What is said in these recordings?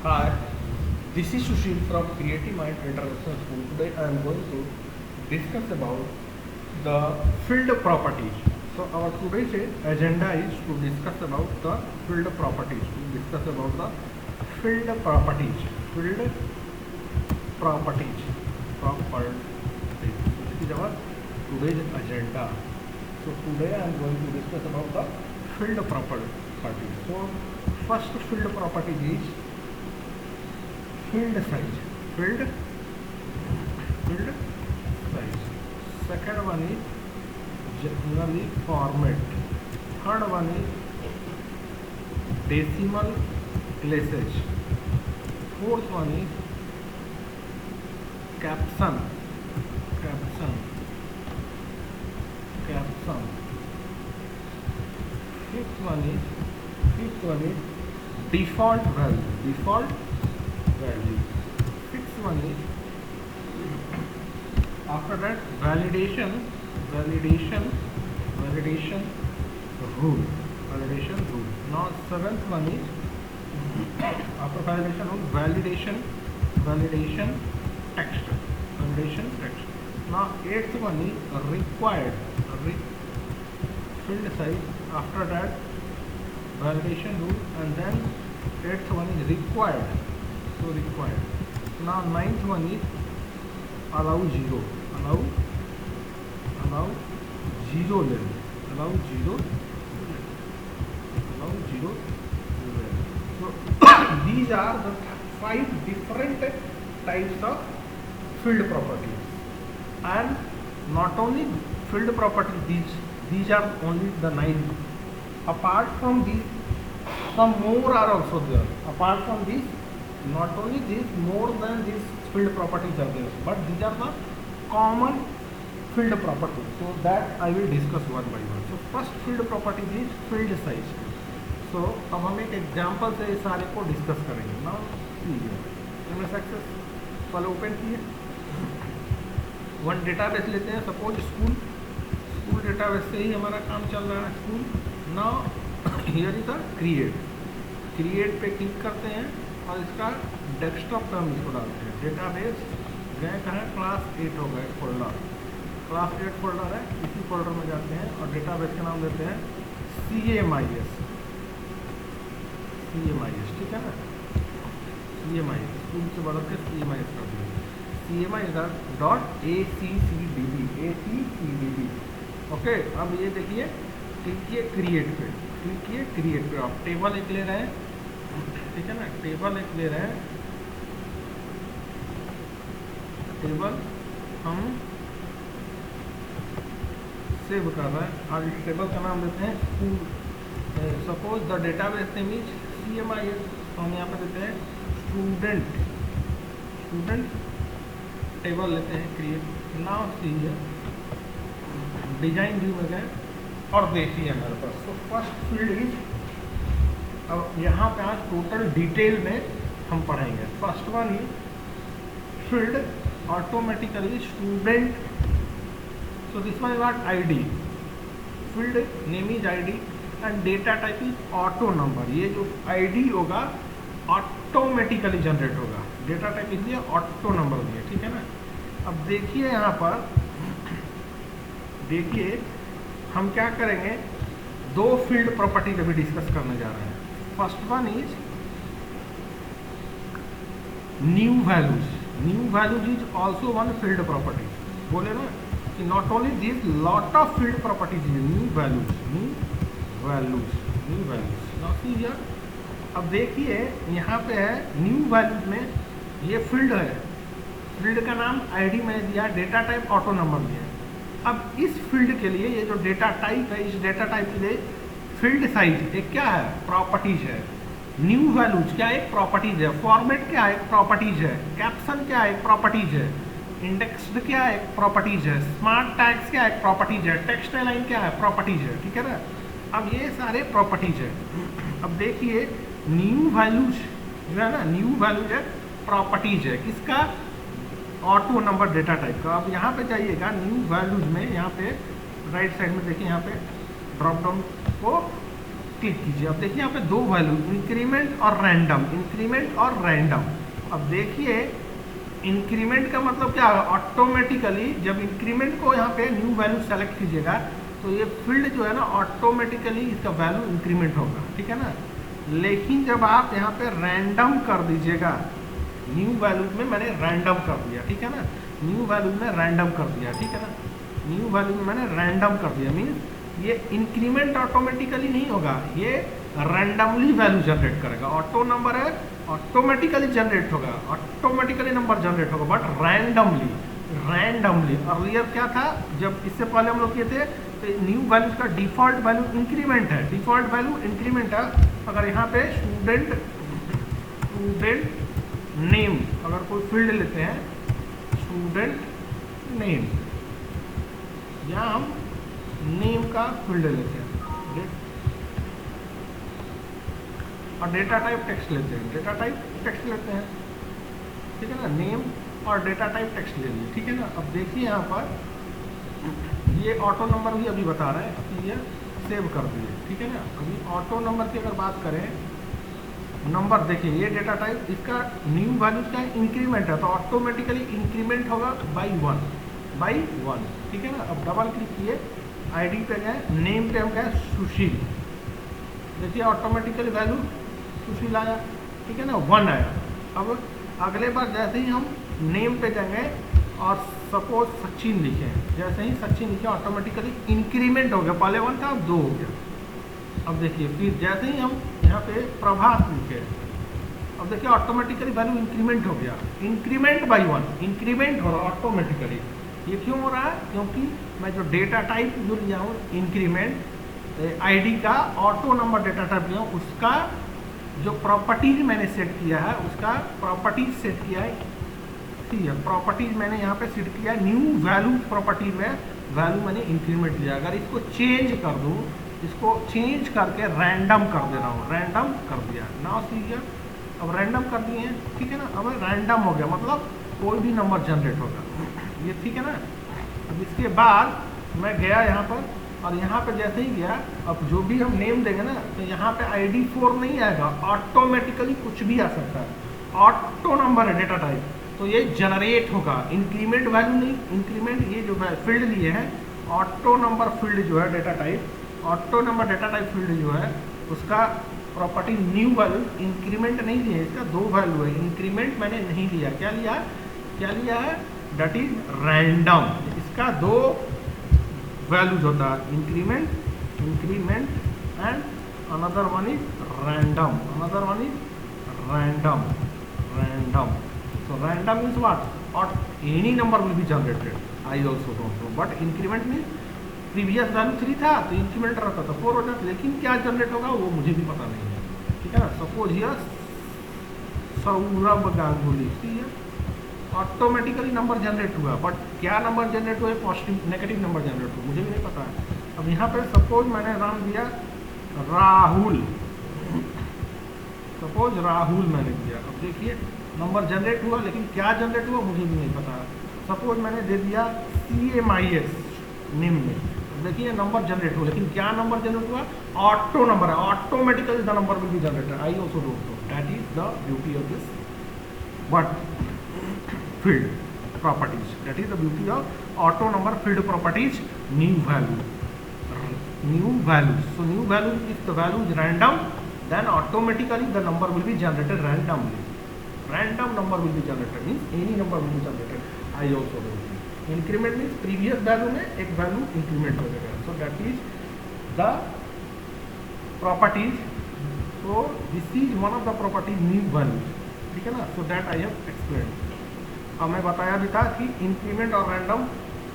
Hi, this is Sushil from Creative Mind International School. Today I am going to discuss about the field properties. So our today's agenda is to discuss about the field properties. To discuss about the field properties. Field properties. Properties. So this is our today's agenda. So today I am going to discuss about the field properties. So first field property is field size. Field size. Second one is generally format. Third one is decimal places. Fourth one is caption. Fifth one is default value. Sixth one is after that validation rule. Now seventh one is after validation rule validation text. Now eighth one is required field size. After that validation rule, and then eighth one is required. So required. Now ninth one is allow zero level. So these are the 5 different types of field properties, and not only field properties, these are only the 9. Apart from these, some more are also there. Apart from these, not only this, more than these field properties are there, but these are the common field properties. So that I will discuss one by one. So first field property is field size. So अब हम एक example से इस सारे को discuss करेंगे ना. MS Access पहले ओपन किए, वन डेटाबेस लेते हैं. सपोज स्कूल डेटाबेस से ही हमारा काम चल रहा है. School now here is the create पे क्लिक करते हैं और इसका डेस्कटॉप पे हम इसको डालते हैं. डेटाबेस गए कहाँ, क्लास 8 हो गए फोल्डर, क्लास 8 फोल्डर है. इसी फोल्डर में जाते हैं और डेटाबेस का नाम देते हैं CMIS. ठीक है ना, CMIS स्कूल से बदल के CMIS कर दिया. CMIS.ACCDB. ओके, अब ये देखिए, क्रिएट पे आप टेबल एक ले रहे हैं. ठीक है ना, टेबल एक ले रहे हैं. टेबल हम सेव कर रहे हैं और इस टेबल का नाम देते हैं school. Suppose the database name is CMIS. तो हम यहाँ पे देते हैं स्टूडेंट टेबल लेते हैं. Create now see design view में गए और देखिए हमारे पास. तो फर्स्ट फील्ड इज, अब यहाँ पे आज टोटल डिटेल में हम पढ़ेंगे. First one is field automatically student. So this one is not ID. Field name is ID and data type is auto number. ये जो ID होगा ऑटोमेटिकली जनरेट होगा. डेटा टाइप इसलिए ऑटो नंबर दिए. ठीक है ना. अब देखिए यहाँ पर, देखिए हम क्या करेंगे, 2 फील्ड प्रॉपर्टी अभी डिस्कस करने जा रहे हैं. First one is new values is also one field property. बोले ना कि not only this, lot of field properties is new values. Now see here, अब देखिए यहाँ पे है न्यू वैल्यूज में ये फील्ड है. फील्ड का नाम ID मैंने दिया, डेटा टाइप ऑटो नंबर दिया. अब इस फील्ड के लिए ये जो डेटा टाइप है, इस डेटा टाइप के लिए फील्ड साइज एक क्या है, प्रॉपर्टीज है. न्यू वैल्यूज क्या है, एक प्रॉपर्टीज है. फॉर्मेट क्या है, एक प्रॉपर्टीज है. कैप्शन क्या है, एक प्रॉपर्टीज है. इंडेक्स्ड क्या है, एक प्रॉपर्टीज है. स्मार्ट टैग्स क्या है, एक प्रॉपर्टीज है. टेक्स्ट लाइन क्या है, प्रॉपर्टीज है. ठीक है ना. अब ये सारे प्रॉपर्टीज है. अब देखिए न्यू वैल्यूज जो है ना, न्यू वैल्यूज है, प्रॉपर्टीज है. किसका, ऑटो नंबर डेटा टाइप का. अब यहाँ पे जाइएगा न्यू वैल्यूज में, यहाँ पे राइट साइड में देखिए, यहाँ पे ड्रॉप डाउन को क्लिक कीजिए। अब देखिए यहाँ पे दो वैल्यू, इंक्रीमेंट और रैंडम, इंक्रीमेंट और रैंडम। अब देखिए इंक्रीमेंट का मतलब क्या है, ऑटोमेटिकली जब इंक्रीमेंट को यहाँ पे न्यू वैल्यू सेलेक्ट कीजिएगा तो ये फील्ड जो है ना ऑटोमेटिकली इसका वैल्यू इंक्रीमेंट होगा, ठीक है ना। लेकिन जब आप यहाँ पे रैंडम कर दीजिएगा, न्यू वैल्यू में मैंने रैंडम कर दिया, ठीक है ना, न्यू वैल्यू में रैंडम कर दिया, ठीक है ना, न्यू वैल्यू में मैंने रैंडम कर दिया, मीन्स ये इंक्रीमेंट ऑटोमेटिकली नहीं होगा, ये रैंडमली वैल्यू जनरेट करेगा। ऑटो नंबर है, ऑटोमेटिकली जनरेट होगा, ऑटोमेटिकली नंबर जनरेट होगा, बट रैंडमली, रैंडमली। अर्लियर क्या था, जब इससे पहले हम लोग किए थे तो न्यू वैल्यूज का डिफॉल्ट वैल्यू इंक्रीमेंट है, डिफॉल्ट वैल्यू इंक्रीमेंट है। अगर यहाँ पे स्टूडेंट नेम अगर कोई फील्ड लेते हैं, स्टूडेंट नेम, या हम नेम का फील्ड लेते हैं और डेटा टाइप टेक्स्ट लेते हैं, डेटा टाइप टेक्स्ट लेते हैं, ठीक है ना, नेम और डेटा टाइप टेक्स्ट ले लिए, ठीक है ना। अब देखिए यहाँ पर ये ऑटो नंबर भी अभी बता रहे हैं कि ये सेव कर दिए, ठीक है ना। अभी ऑटो नंबर की अगर बात करें, नंबर देखिए ये डेटा टाइप, इसका न्यू वैल्यू का इंक्रीमेंट है तो ऑटोमेटिकली इंक्रीमेंट होगा बाई वन, ठीक है ना। अब डबल क्लिक किए, आईडी पे गए, नेम पे हम गए सुशील, देखिए ऑटोमेटिकली वैल्यू सुशील आया, ठीक है ना, 1 आया। अब अगले बार जैसे ही हम नेम पे जाएंगे और सपोज सचिन लिखे, जैसे ही सचिन लिखे ऑटोमेटिकली इंक्रीमेंट हो गया, पहले 1 था अब 2 हो गया। अब देखिए फिर जैसे ही हम यहाँ पे प्रभात लिखे, अब देखिए ऑटोमेटिकली वैल्यू इंक्रीमेंट हो गया, इंक्रीमेंट बाई 1, इंक्रीमेंट हो रहा है ऑटोमेटिकली। ये क्यों हो रहा है, क्योंकि मैं जो डेटा टाइप जो लिया हूँ इंक्रीमेंट आईडी का, ऑटो नंबर डेटा टाइप लिया हूँ, उसका जो प्रॉपर्टीज मैंने सेट किया है, उसका प्रॉपर्टीज सेट किया है, ठीक है, प्रॉपर्टीज मैंने यहाँ पे सेट किया है, न्यू वैल्यू प्रॉपर्टी में वैल्यू मैंने इंक्रीमेंट लिया। अगर इसको चेंज कर दूँ, इसको चेंज करके रैंडम कर दे रहा हूँ, रैंडम कर दिया, नाउ सी गया, अब रैंडम कर दिए हैं, ठीक है ना। अब रैंडम हो गया मतलब कोई भी नंबर जनरेट होगा, ये ठीक है ना। अब इसके बाद मैं गया यहाँ पर और यहाँ पे जैसे ही गया, अब जो भी हम नेम देंगे ना तो यहाँ पे ID 4 नहीं आएगा, ऑटोमेटिकली कुछ भी आ सकता है, ऑटो नंबर है डेटा टाइप, तो ये जनरेट होगा, इंक्रीमेंट वैल्यू नहीं, इंक्रीमेंट ये जो फील्ड लिए हैं, ऑटो नंबर फील्ड जो है data type, auto number data type field जो है उसका प्रॉपर्टी न्यू वैल्यू, इंक्रीमेंट नहीं लिया, इसका 2 वैल्यू है, इंक्रीमेंट मैंने नहीं लिया, क्या लिया है, दैट इज रैंडम, इसका 2 वैल्यूज होता है, increment and another one is random, random. So random means what? Or any number will be generated. I also don't know. But increment means previous value 3 था तो इंक्रीमेंट रहता था 4 हो जाता, लेकिन क्या जनरेट होगा वो मुझे भी पता नहीं है, ठीक है ना। Suppose here Saurabh Ganguly, automatically number generate हुआ, बट क्या नंबर जनरेट हुआ, पॉजिटिव नेगेटिव नंबर जनरेट हुआ, मुझे भी नहीं पता है। अब यहाँ पे सपोज मैंने नाम दिया राहुल, सपोज राहुल मैंने दिया, अब देखिए नंबर जनरेट हुआ, लेकिन क्या जनरेट हुआ मुझे भी नहीं पता। सपोज मैंने दे दिया CMIS नेम में, देखिए नंबर जनरेट हुआ, लेकिन क्या नंबर जनरेट हुआ, ऑटो नंबर है, automatically the number will be generated. I also don't know, that is the beauty of this what field properties, that is the beauty of auto number field properties, new values. So new value, if the value is random, then automatically the number will be generated randomly, random number will be generated means any number will be generated। I also don't know, increment means previous value में एक value increment हो जाएगा, so that is the properties, so this is one of the properties new values, ठीक है ना। so that I have explained। अब मैं बताया भी था कि इंक्रीमेंट और रैंडम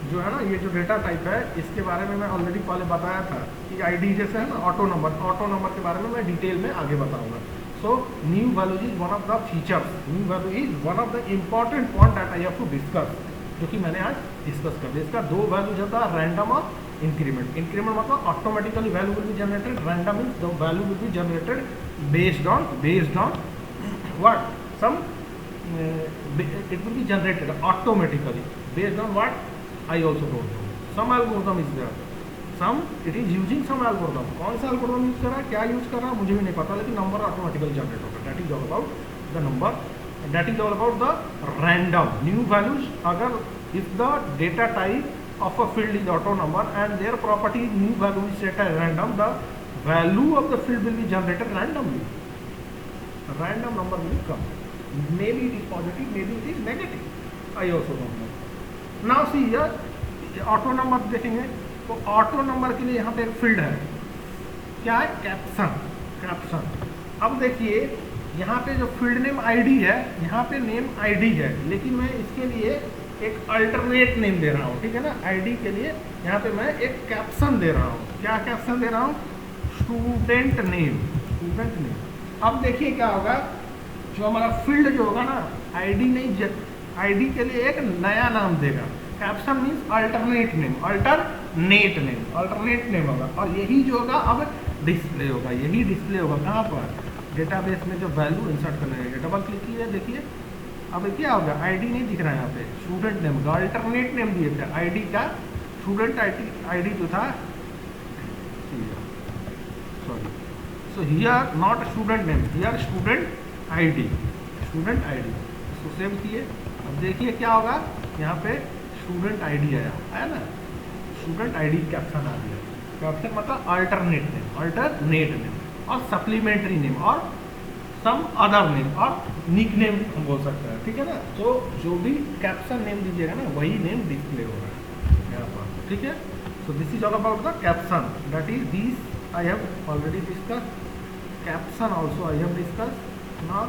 जो है ना, ये जो डेटा टाइप है इसके बारे में मैं ऑलरेडी पहले बताया था कि आईडी जैसे है ना, ऑटो नंबर के बारे में मैं डिटेल में आगे बताऊंगा। So new value is one of the features, new value is one of the important point that I have to discuss, जो कि मैंने आज डिस्कस कर दिया। इसका 2 वैल्यूज होता है, रैंडम और इंक्रीमेंट। इंक्रीमेंट मतलब automatically value will be generated, random means the value will be generated based on what, some it will be generated automatically based on what, I also don't know, some algorithm is there, some it is using some algorithm. कौन सा algorithm use कर रहा है, क्या use कर रहा है मुझे भी नहीं पता, लेकिन नंबर ऑटोमेटिकली जनरेट होगा। That is all about the number, that is all about the random new values. अगर if the data type of a field is auto number and their property new value is set as random, the value of the field will be generated randomly. A random number will come. Maybe it is positive, maybe it is negative. I also don't know. Now see here, auto number देखेंगे तो auto number के लिए यहाँ पे एक field है, क्या है, कैप्शन। कैप्शन। अब देखिए यहाँ पे जो फील्ड नेम आईडी है, यहाँ पे नेम आईडी है, लेकिन मैं इसके लिए एक अल्टरनेट नेम दे रहा हूँ, ठीक है ना। आईडी के लिए यहाँ पे मैं एक कैप्शन दे रहा हूँ। क्या कैप्शन दे रहा हूँ, स्टूडेंट नेम। Student name. अब देखिए क्या होगा, जो हमारा फील्ड जो होगा ना, आईडी नहीं, आईडी के लिए एक नया नाम देगा। Caption means alternate name, alternate name, alternate name होगा। और यही जो होगा अब डिस्प्ले होगा, यही डिस्प्ले होगा कहाँ पर, डेटाबेस में जो वैल्यू इंसर्ट करने है। डबल क्लिक कीजिए, देखिए अब क्या होगा, आईडी नहीं दिख रहा है यहाँ पे, स्टूडेंट नेम का अल्टरनेट नेम दिए थे आईडी का। स्टूडेंट आईडी जो था, sorry, so here not student name, here student ID, student ID. इसको सेव किए। अब देखिए क्या होगा, यहाँ पे स्टूडेंट आईडी आया ना, स्टूडेंट आईडी कैप्शन आ गया। कैप्शन मतलब अल्टरनेट नेम, अल्टरनेट नेम और सप्लीमेंट्री नेम और सम अदर नेम और निक नेम हम बोल सकते हैं, ठीक है ना। तो जो भी कैप्शन नेम दीजिएगा ना, वही नेम डिस्प्ले होगा यहाँ पर, ठीक है। So this is all about the caption, that is this I have already discuss. Caption also I have discuss, now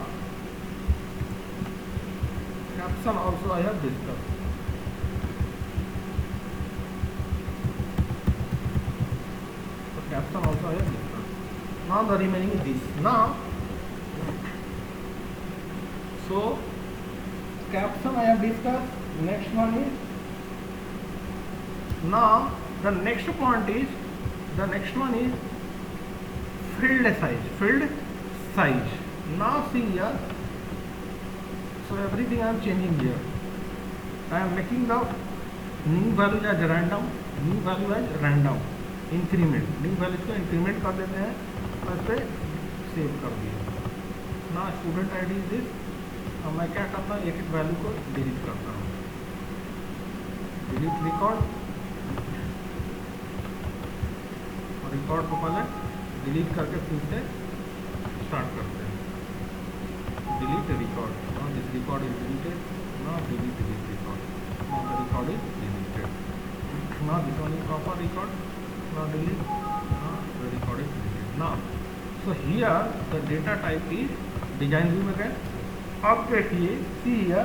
caption also I have discuss. Caption also I have discussed. Now the remaining is this. Now, so caption I have discussed. Next one is, now the next point is, the next one is field size. Field size. Now see here. So everything I am changing here. I am making the new value as random. New value as random. Increment, new values को increment कर देते हैं और इस पर save कर दिया ना। Student ID is this. अब मैं क्या करता हूँ, एक एक वैल्यू को डिलीट करता हूँ, डिलीट रिकॉर्ड, और रिकॉर्ड को पहले डिलीट करके फिर से स्टार्ट करते हैं। Delete record, now this record is deleted, now delete this record, now the record is deleted, now this one is proper record, now delete, the record is deleted. Now so here the data type is design view में गए। अब देखिए see here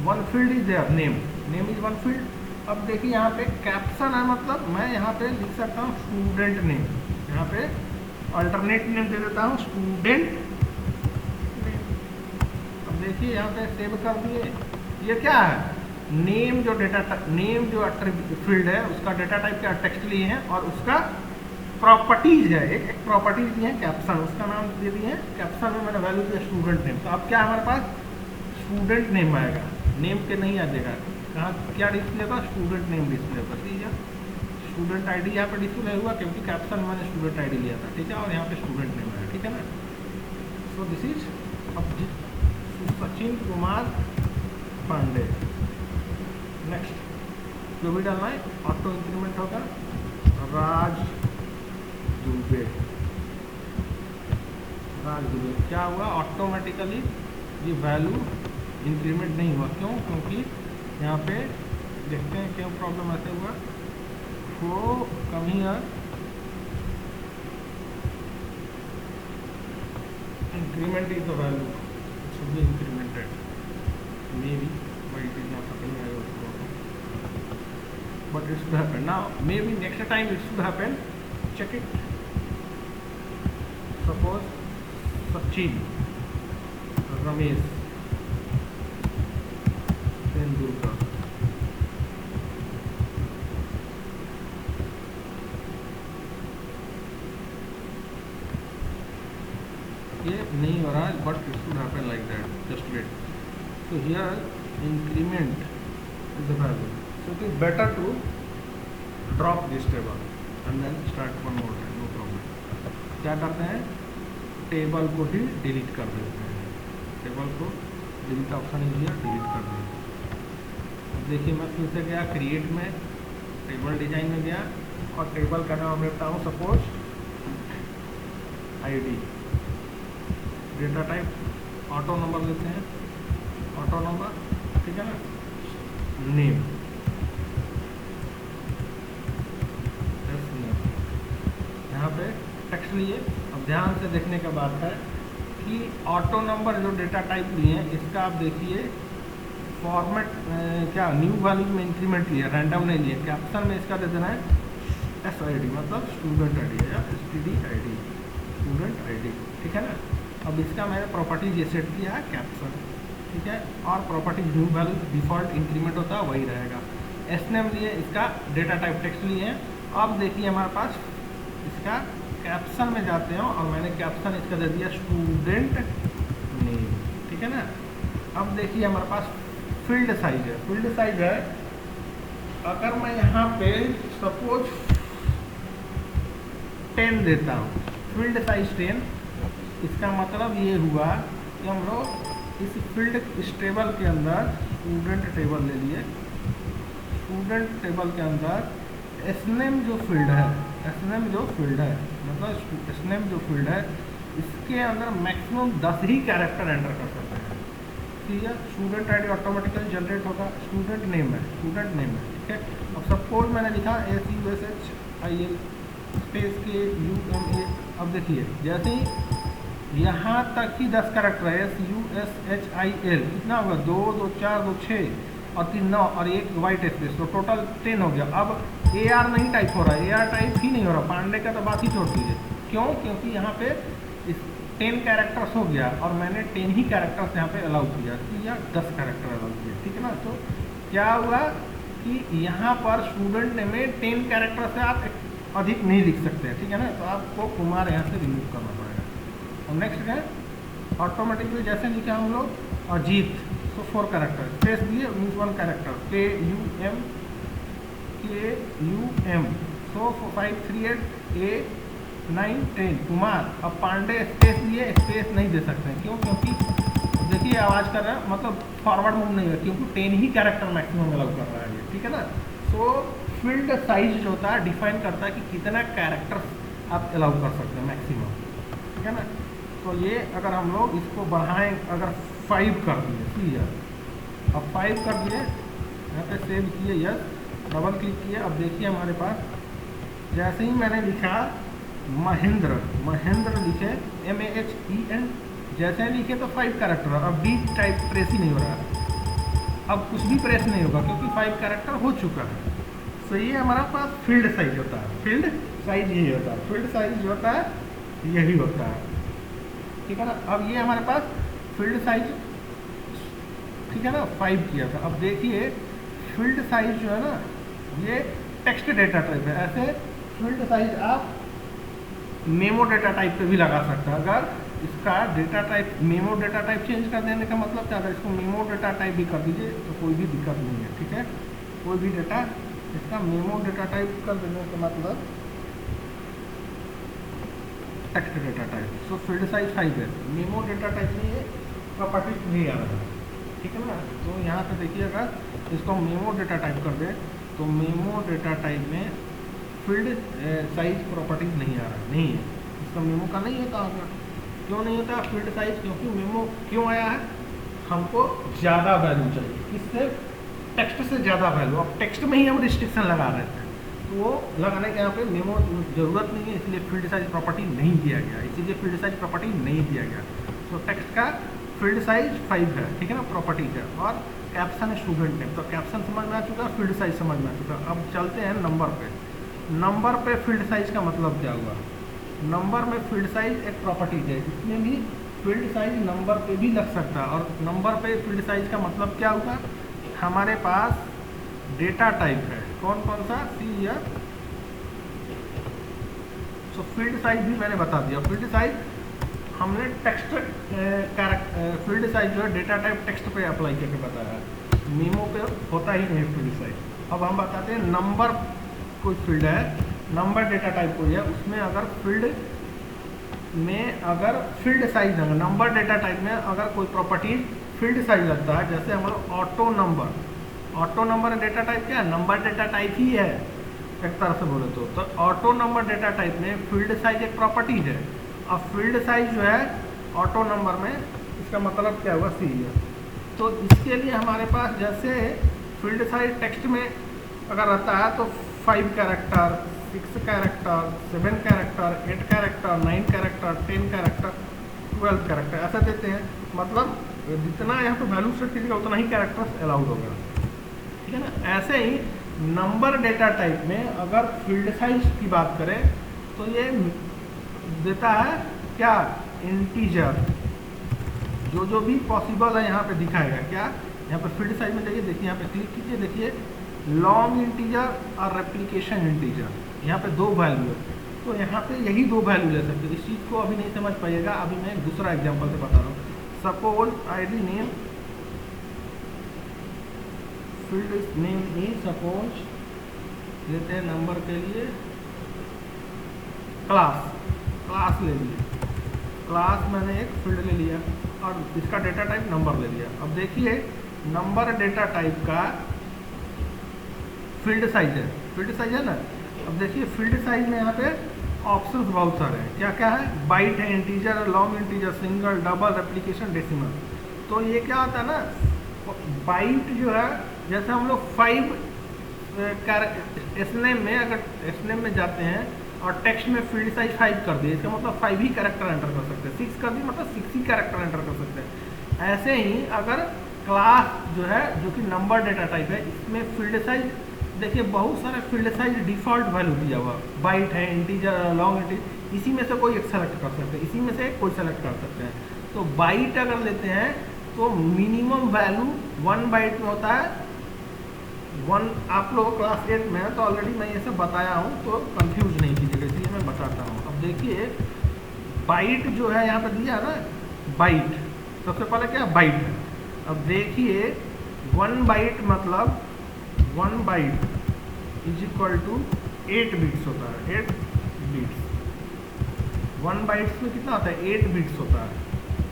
one field is there, name, name is one field। अब देखिए यहाँ पे caption है, मतलब मैं यहाँ पे लिख सकता हूँ स्टूडेंट नेम, यहाँ पे अल्टरनेट नेम दे देता हूँ स्टूडेंट नेम। अब देखिए यहाँ पे सेव कर दिए। ये क्या है, नेम जो डेटा, नेम जो फील्ड है उसका डेटा टाइप क्या टेक्स्ट लिए हैं, और उसका प्रॉपर्टीज है, एक प्रॉपर्टीज दी है कैप्शन, उसका नाम दे दिए हैं कैप्शन में मैंने वैल्यू दिया स्टूडेंट नेम। तो अब क्या हमारे पास स्टूडेंट नेम आएगा, नेम के नहीं आ जाएगा। कहाँ क्या डिस्प्ले होगा, स्टूडेंट नेम डिस्प्ले होगा, ठीक है। स्टूडेंट आईडी यहाँ पे डिस्प्ले हुआ क्योंकि कैप्शन मैंने स्टूडेंट आईडी लिया था, ठीक है, और यहाँ पे स्टूडेंट नेम आया, ठीक है ना। सो दिस इज अब सचिन कुमार पांडे। नेक्स्ट जो भी डालना है ऑटो इंक्रीमेंट होगा, राज दुबे। राज दुबे क्या हुआ, ऑटोमेटिकली ये वैल्यू इंक्रीमेंट नहीं हुआ। क्यों, क्योंकि यहाँ पे देखते हैं क्यों प्रॉब्लम ऐसे हुआ। वो come here increment is the value, it should be incremented, may be but it is not happening, I also but it should happen now. Maybe next time it should happen. Check it. Suppose Sachin, Ramesh, Tendulkar, ये नहीं हो रहा है, but it should happen like that. Just wait. So here increment is the value. So it is better to drop this table. And then start one more time, no problem. क्या करते हैं, table को ही delete कर देते हैं, table को delete option ही दिया, delete कर दिया। देखिए मैं फिर से गया क्रिएट में, टेबल डिजाइन में गया और टेबल का नाम देता हूँ suppose ID, data type auto number लेते हैं, ऑटो नंबर, ठीक है ना, नेम, यहाँ पे टेक्स्ट लिए। अब ध्यान से देखने का बात है कि ऑटो नंबर जो डेटा टाइप लिए हैं इसका आप देखिए फॉर्मेट क्या न्यू वैल्यू में इंक्रीमेंट लिया, रैंडम नहीं लिया। कैप्शन में इसका दे देना है SID मतलब स्टूडेंट ID है या STD ID, स्टूडेंट ID, ठीक है ना। अब इसका मैंने प्रॉपर्टीज ये सेट किया है कैप्शन, ठीक है, और properties new value default increment होता है वही रहेगा। SNAME लिए, इसका डेटा टाइप टेक्स्ट लिए हैं। अब देखिए हमारे पास इसका कैप्शन में जाते हैं और मैंने कैप्शन इसका दे दिया स्टूडेंट नेम, ठीक है ना। अब देखिए हमारे पास फील्ड साइज है, फील्ड साइज है अगर मैं यहाँ पे सपोज 10 देता हूँ, फील्ड साइज 10, इसका मतलब ये हुआ कि हम लोग इस फील्ड इस टेबल के अंदर स्टूडेंट टेबल ले लिए, स्टूडेंट टेबल के अंदर SNAME जो फील्ड है, SNAME जो फील्ड है मतलब SNAME जो फील्ड है इसके अंदर मैक्सिमम 10 ही कैरेक्टर एंटर कर सकते हैं, ठीक है। स्टूडेंट ID ऑटोमेटिकली जनरेट होगा, स्टूडेंट नेम है, स्टूडेंट नेम है, ठीक है। अब सपोज मैंने लिखा SUSHIL स्पेस के UMA। अब देखिए जैसे ही यहाँ तक ही 10 कैरेक्टर है, SUSHIL कितना होगा, 2 2 4 2 6 और 3 9 और एक वाइट स्पेस, तो टोटल 10 हो गया। अब AR नहीं टाइप हो रहा है, AR टाइप ही नहीं हो रहा, पांडे का तो बात ही छोड़ दीजिए। क्यों, क्योंकि यहाँ पे इस 10 कैरेक्टर्स हो गया और मैंने 10 ही कैरेक्टर्स यहाँ पे अलाउ किया, या 10 कैरेक्टर अलाउ किया, ठीक है ना। तो क्या हुआ कि यहाँ पर स्टूडेंट नेम में 10 कैरेक्टर से आप अधिक नहीं लिख सकते हैं, ठीक है ना। तो आपको कुमार यहाँ से रिमूव करना पड़ेगा। और नेक्स्ट है ऑटोमेटिकली जैसे लिखा हम लोग अजीत, तो 4 कैरेक्टर स्पेस दिए means 1 character KUM, so 5 3 8 A 9 10 Kumar. अब पांडे स्पेस दिए, स्पेस नहीं दे सकते हैं, क्यों, क्योंकि देखिए आवाज़ कर रहा है मतलब फॉरवर्ड मूव नहीं है, क्योंकि 10 ही कैरेक्टर मैक्सिमम अलाउ कर रहा है ये, ठीक है ना। सो फील्ड साइज जो होता है डिफाइन करता है कि कितना कैरेक्टर आप अलाउ कर सकते हैं मैक्सिमम, ठीक है ना। तो ये अगर हम लोग इसको बढ़ाएं, अगर 5 कर दिए, क्लियर, अब 5 कर दिए, यहाँ पे सेव किए, यस, डबल क्लिक किए। अब देखिए हमारे पास जैसे ही मैंने लिखा महेंद्र, महेंद्र लिखे MAHEN, जैसे ही लिखे तो 5 कैरेक्टर, अब B टाइप प्रेस ही नहीं हो रहा, अब कुछ भी प्रेस नहीं होगा क्योंकि 5 कैरेक्टर हो चुका है। तो ये हमारा पास फील्ड साइज होता है, फील्ड साइज यही होता है, फील्ड साइज जो होता है यही होता है, ठीक है ना। अब ये हमारे पास फील्ड साइज, ठीक है ना, 5 किया था। अब देखिए फील्ड साइज जो है ना ये टेक्स्ट डेटा टाइप है, ऐसे फील्ड साइज आप मेमो डेटा टाइप पे भी लगा सकते हैं। अगर इसका data type memo data type change कर देने का मतलब क्या, अगर इसको मेमो डेटा टाइप भी कर दीजिए तो कोई भी दिक्कत नहीं है, ठीक है। कोई भी डेटा इसका मेमो डेटा टाइप कर देने का मतलब टेक्स्ट डेटा टाइप, सो फील्ड साइज 5 है, मेमो डेटा टाइप नहीं है, प्रॉपर्टी नहीं आ रहा है, ठीक है ना। तो यहाँ पे देखिए अगर इसको मेमो डेटा टाइप कर दे तो मेमो डेटा टाइप में फील्ड साइज प्रॉपर्टीज नहीं आ रहा, नहीं है, इसका मेमो का नहीं होता होगा। क्यों नहीं होता फील्ड साइज, क्योंकि मेमो क्यों आया है, हमको ज़्यादा वैल्यू चाहिए, किससे, टेक्स्ट से ज़्यादा वैल्यू। अब टेक्स्ट में ही हम रिस्ट्रिक्शन लगा रहे थे, तो वो लगाने के यहाँ पे मेमो ज़रूरत नहीं है, इसलिए फील्ड साइज प्रॉपर्टी नहीं दिया गया, इसीलिए फील्ड साइज प्रॉपर्टी नहीं दिया गया। तो टेक्स्ट का फील्ड साइज 5 है, ठीक है ना, प्रॉपर्टी का, और कैप्शन स्टूडेंट नेम, तो कैप्शन समझ में आ चुका, फील्ड साइज समझ में आ चुका। अब चलते हैं नंबर पे। नंबर पे फील्ड साइज का मतलब क्या हुआ, नंबर में फील्ड साइज एक प्रॉपर्टी है, इसमें भी फील्ड साइज नंबर पे भी लग सकता है। और नंबर पे फील्ड साइज का मतलब क्या हुआ, हमारे पास डेटा टाइप है, कौन कौन सा, सी या, सो फील्ड साइज भी मैंने बता दिया। फील्ड साइज हमने टेक्स्ट फील्ड साइज जो है डेटा टाइप टेक्स्ट पे अप्लाई करके बताया, मेमो पे होता ही नहीं फील्ड साइज। अब हम बताते हैं नंबर कोई फील्ड है, नंबर डेटा टाइप कोई है, उसमें अगर फील्ड में अगर फील्ड साइज है, नंबर डेटा टाइप में अगर कोई प्रॉपर्टी फील्ड साइज लगता है, जैसे हमारा ऑटो नंबर डेटा टाइप क्या है, नंबर डेटा टाइप ही है एक तरह से बोले तो ऑटो नंबर डेटा टाइप में फील्ड साइज एक प्रॉपर्टी है। अब फील्ड साइज जो है ऑटो नंबर में, इसका मतलब क्या होगा, सी है। तो इसके लिए हमारे पास जैसे फील्ड साइज टेक्स्ट में अगर रहता है तो 5 character, 6 character, 7 character, 8 character, 9 character, 10 character, 12 character ऐसा देते हैं। मतलब जितना यहाँ पे वैल्यू सेट कीजिएगा उतना ही कैरेक्टर्स अलाउड होगा, ठीक है ना। ऐसे ही नंबर डेटा टाइप में अगर फील्ड साइज की बात करें तो ये देता है क्या, इंटीजर, जो भी पॉसिबल है यहाँ पे दिखाएगा। क्या यहाँ पे फील्ड साइज में जाइए, देखिए यहाँ पे क्लिक कीजिए, देखिए लॉन्ग इंटीजर और रेप्लिकेशन इंटीजर, यहाँ पे 2 वैल्यू है। तो यहाँ पे यही 2 वैल्यू ले सकते हैं। इस चीज़ को अभी नहीं समझ पाइएगा, अभी मैं एक दूसरा एग्जाम्पल से बता रहा हूँ। Suppose ID name, field name ही सपोज लेते हैं नंबर के लिए, क्लास ले लिए, क्लास मैंने एक फील्ड ले लिया और इसका डेटा टाइप नंबर ले लिया। अब देखिए नंबर डेटा टाइप का फील्ड साइज है ना। अब देखिए फील्ड साइज में यहाँ पे ऑप्शंस बहुत सारे हैं। क्या क्या है, बाइट है, integer, long integer, single, double, replication, decimal. तो ये क्या होता है ना, बाइट जो है, जैसे हम लोग 5 एसनेम में, अगर एसनेम में जाते हैं और टेक्स्ट में फील्ड साइज 5 कर दिए, इसका मतलब 5 ही कैरेक्टर एंटर कर सकते हैं। 6 कर दिए मतलब 6 ही कैरेक्टर एंटर कर सकते हैं। ऐसे ही अगर क्लास जो है, जो कि नंबर डेटा टाइप है, इसमें फील्ड साइज देखिए बहुत सारे फील्ड साइज डिफॉल्ट वैल्यू दिया हुआ, बाइट है, इंटीजर, लॉन्ग इंटीजर, इसी में से कोई एक सेलेक्ट कर सकते हैं, इसी में से कोई सेलेक्ट कर सकते हैं। तो बाइट अगर लेते हैं तो मिनिमम वैल्यू 1 बाइट में होता है 1। आप लोग क्लास 8 में है तो ऑलरेडी मैं ये सब बताया हूँ, तो कंफ्यूज नहीं कीजिएगा, इसलिए मैं बताता हूँ। अब देखिए बाइट जो है यहाँ पे दिया है ना, बाइट सबसे पहले क्या बाइट है। अब देखिए 1 बाइट मतलब 1 byte is equal to 8 bits होता है, 8 बिट्स। 1 बाइट्स में कितना होता है, 8 बिट्स होता है।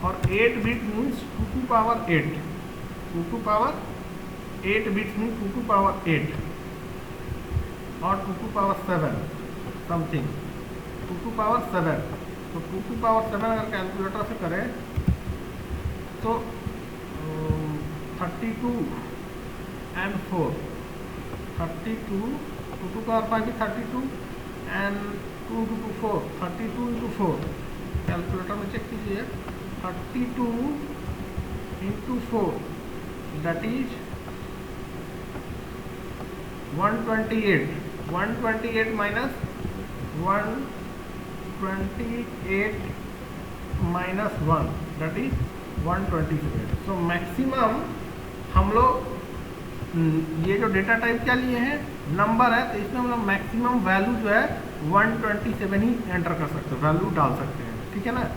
और 8 bit means 2 to power 8, 2 to power 8 bits means 2 to power 8 और 2 to power 7 something, 2 to power 7। तो 2 टू पावर 7 अगर कैलकुलेटर से करें तो 32 and 4, 32, 2 to power 5 is 32 and 2 to 4, 32 into 4, calculator में चेक कीजिए, 32 into 4 that is 128, 128 minus 128 minus 1 that is 127। so maximum हम लोग ये जो डेटा टाइप क्या लिए हैं, नंबर है, तो इसमें हम लोग मैक्सिमम वैल्यू जो है 127 ही एंटर कर सकते हैं, वैल्यू डाल सकते हैं, ठीक है ना।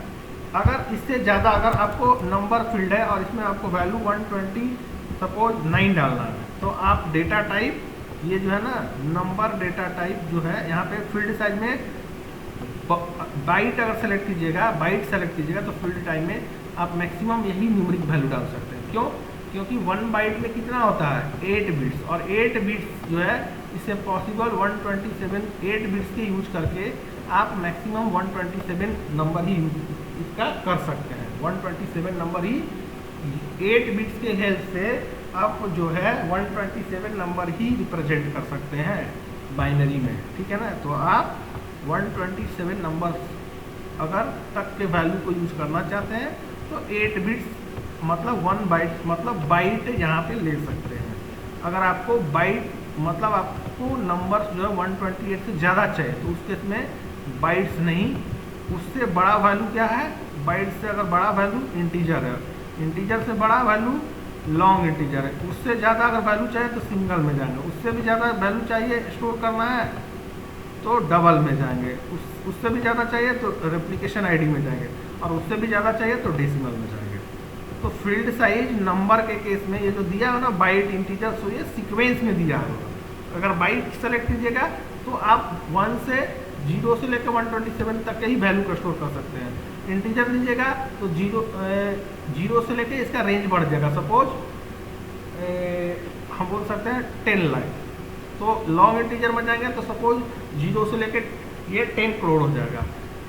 अगर इससे ज़्यादा अगर आपको नंबर फील्ड है और इसमें आपको वैल्यू 120 सपोज 9 डालना है, तो आप डेटा टाइप ये जो है ना नंबर डेटा टाइप जो है यहाँ पे फील्ड साइज में बाइट अगर सेलेक्ट कीजिएगा, बाइट सेलेक्ट कीजिएगा तो फील्ड टाइप में आप मैक्सिमम यही न्यूमरिक वैल्यू डाल सकते हैं। क्यों? क्योंकि 1 बाइट में कितना होता है, 8 बिट्स, और 8 बिट्स जो है इससे पॉसिबल 127 8 बिट्स के यूज करके आप मैक्सिमम 127 नंबर ही इसका कर सकते हैं। 127 नंबर ही 8 बिट्स के हेल्प से आप जो है 127 नंबर ही रिप्रेजेंट कर सकते हैं बाइनरी में, ठीक है ना। तो आप 127 नंबर अगर तक के वैल्यू को यूज करना चाहते हैं तो 8 बिट्स मतलब 1 बाइट मतलब बाइट यहाँ पे ले सकते हैं। अगर आपको बाइट मतलब आपको नंबर जो है 128 से ज़्यादा चाहिए तो उस केस में बाइट्स नहीं, उससे बड़ा वैल्यू क्या है, बाइट से अगर बड़ा वैल्यू इंटीजर है, इंटीजर से बड़ा वैल्यू लॉन्ग इंटीजर है, उससे ज़्यादा अगर वैल्यू चाहिए तो सिंगल में जाएंगे, उससे भी ज़्यादा वैल्यू चाहिए स्टोर करना है तो डबल में जाएंगे, उससे भी ज़्यादा चाहिए तो रेप्लिकेशन आईडी में जाएंगे, और उससे भी ज़्यादा चाहिए तो डेसिमल में जाएंगे। तो फील्ड साइज नंबर के केस में ये जो दिया है ना बाइट इंटीजर, सो ये सीक्वेंस में दिया है। अगर बाइट सेलेक्ट कीजिएगा तो आप 1 से 0 से लेकर 127 तक के ही वैल्यू को स्टोर कर सकते हैं। इंटीजर लीजिएगा तो 0 से लेकर इसका रेंज बढ़ जाएगा। सपोज हम बोल सकते हैं 10 लाख। तो लॉन्ग इंटीजर में जाएंगे तो सपोज 0 से लेकर ये 10 करोड़ हो जाएगा।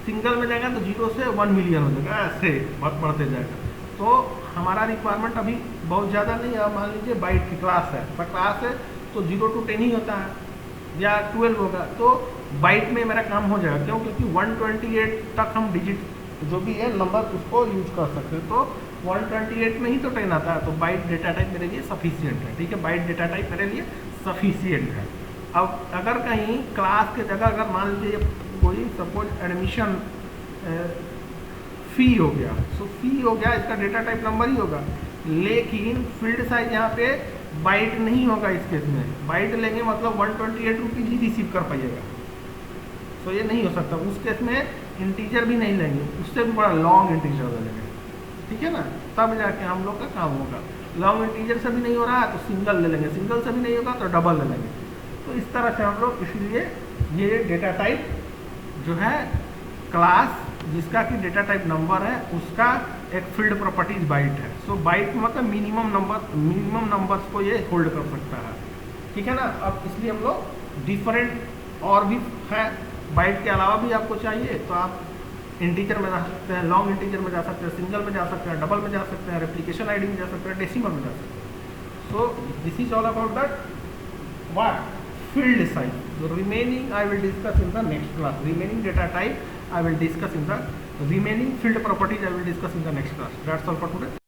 सिंगल में जाएगा तो 0 से 1 मिलियन हो जाएगा, ऐसे बढ़ते जाएगा। तो हमारा रिक्वायरमेंट अभी बहुत ज़्यादा नहीं है। मान लीजिए बाइट की क्लास है, पर क्लास है तो 0 to 10 ही होता है या 12 होगा, तो बाइट में मेरा काम हो जाएगा। क्यों? क्योंकि 128 तक हम डिजिट जो भी है नंबर उसको यूज कर सकते हैं। तो 128 में ही तो 10 आता है, तो बाइट डेटा टाइप मेरे लिए सफिशियंट है। ठीक है, बाइट डेटा टाइप मेरे लिए सफिशियंट है। अब अगर कहीं क्लास के जगह अगर मान लीजिए कोई सपोज एडमिशन फी हो गया, सो फी हो गया, इसका डेटा टाइप नंबर ही होगा, लेकिन फील्ड साइज यहाँ पे बाइट नहीं होगा। इस केस में बाइट लेंगे मतलब 128 रुपीज़ ही रिसीव कर पाइएगा। तो ये नहीं हो सकता। उस केस में इंटीजर भी नहीं लेंगे, उससे भी बड़ा लॉन्ग इंटीजर ले लेंगे। ठीक है ना, तब जाके हम लोग का काम होगा। लॉन्ग इंटीजर से भी नहीं हो रहा तो सिंगल ले लेंगे, सिंगल से भी नहीं होगा तो डबल ले लेंगे। तो इस तरह से हम लोग, इसलिए ये डेटा टाइप जो है क्लास जिसका कि डेटा टाइप नंबर है उसका एक फील्ड प्रॉपर्टीज बाइट है। सो बाइट मतलब मिनिमम नंबर्स को ये होल्ड कर सकता है। ठीक है ना। अब इसलिए हम लोग डिफरेंट और भी है, बाइट के अलावा भी आपको चाहिए तो आप इंटीजर में जा सकते हैं, लॉन्ग इंटीजर में जा सकते हैं, सिंगल में जा सकते हैं, डबल में जा सकते हैं, रेप्लिकेशन आईडी में जा सकते हैं, डेसिमल में जा सकते हैं। So this is all about that what field size. The remaining I will discuss in the next class. Remaining data type I will discuss in the remaining field properties I will discuss in the next class. That's all for today.